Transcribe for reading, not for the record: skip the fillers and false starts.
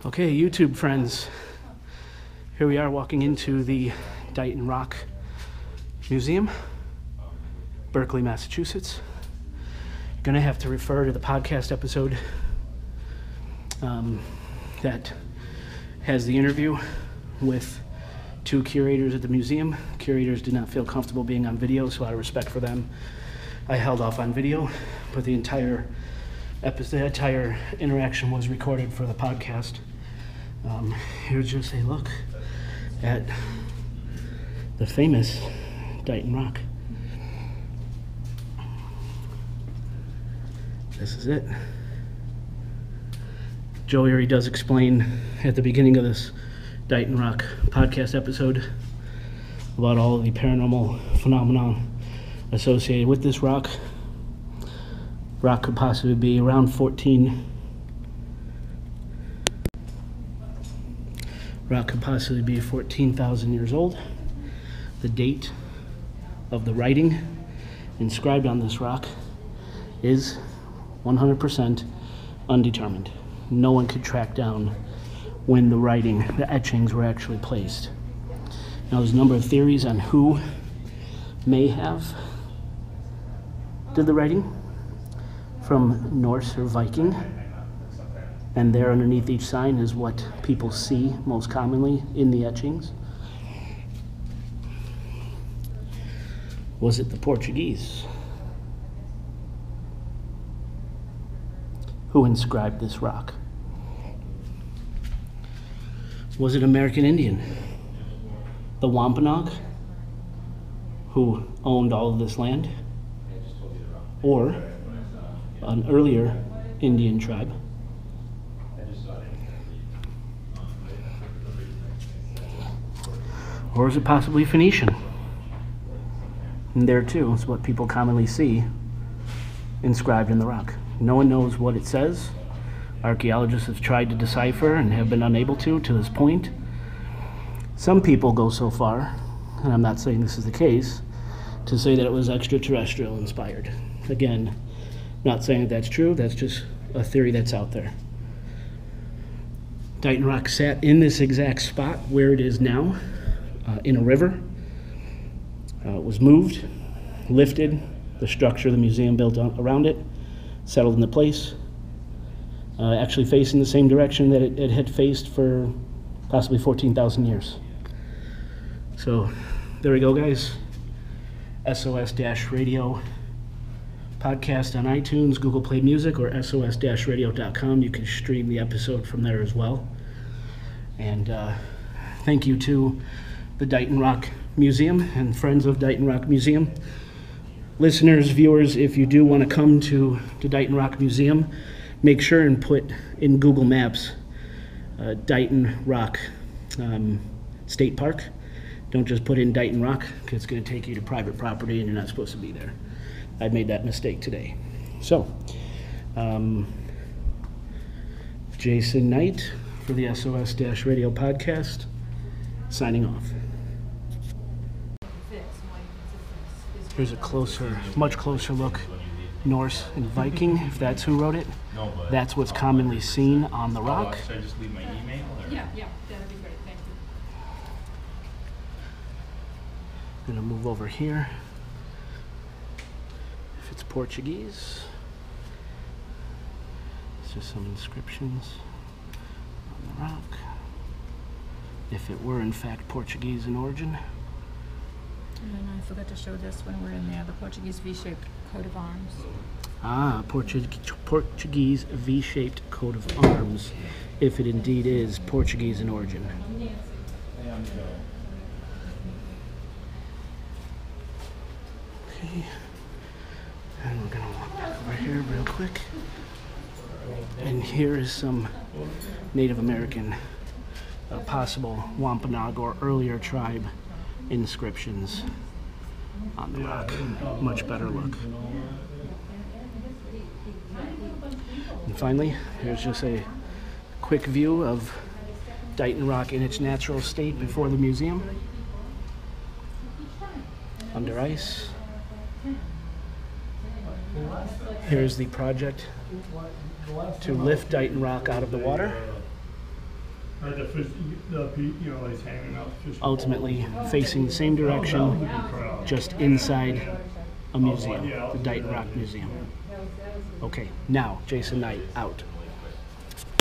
Okay, YouTube friends, here we are walking into the Dighton Rock Museum, Berkley, Massachusetts. You're gonna have to refer to the podcast episode that has the interview with two curators at the museum. Curators did not feel comfortable being on video, so out of respect for them, I held off on video, but the entire interaction was recorded for the podcast. Here's just a look at the famous Dighton Rock. This is it. Joe Erie does explain at the beginning of this Dighton Rock podcast episode about all of the paranormal phenomenon associated with this rock. Rock could possibly be around 14,000 years old. The date of the writing inscribed on this rock is 100% undetermined. No one could track down when the etchings were actually placed. Now there's a number of theories on who may have did the writing, from Norse or Viking, and there underneath each sign is what people see most commonly in the etchings. Was it the Portuguese who inscribed this rock? Was it American Indian, the Wampanoag, who owned all of this land? Or an earlier Indian tribe? Or is it possibly Phoenician? And there too is what people commonly see inscribed in the rock. No one knows what it says. Archaeologists have tried to decipher and have been unable to this point. Some people go so far, and I'm not saying this is the case, to say that it was extraterrestrial inspired. Again, not saying that that's true, that's just a theory that's out there. Dighton Rock sat in this exact spot where it is now, in a river. It was moved, lifted, the structure of the museum built around it, settled into place, actually facing the same direction that it had faced for possibly 14,000 years. So there we go, guys. SOS-radio podcast on iTunes, Google Play Music, or sos-radio.com. You can stream the episode from there as well. And thank you to the Dighton Rock Museum and friends of Dighton Rock Museum. Listeners, viewers, if you do want to come to Dighton Rock Museum, make sure and put in Google Maps Dighton Rock State Park. Don't just put in Dighton Rock, because it's going to take you to private property and you're not supposed to be there. I made that mistake today. So, Jason Knight for the SOS-radio podcast, signing off. Here's a much closer look. Norse and Viking, if that's who wrote it. That's what's commonly seen on the rock. Should I just leave my email? Or? Yeah, that'd be great, thank you. Gonna move over here. If it's Portuguese, it's just some inscriptions on the rock. If it were in fact Portuguese in origin. And then I forgot to show this when we're in there, the Portuguese V-shaped coat of arms. Ah, Portuguese V-shaped coat of arms, if it indeed is Portuguese in origin. Okay, and we're gonna walk back over here real quick. And here is some Native American, possible Wampanoag or earlier tribe inscriptions on the rock. Much better look. And finally, here's just a quick view of Dighton Rock in its natural state before the museum. Under ice. Here's the project to lift Dighton Rock out of the water. Or the fish, he's hanging out the fish. ultimately facing the same direction, just inside a museum, the Dighton Rock Museum. Okay, now, Jason Knight, out.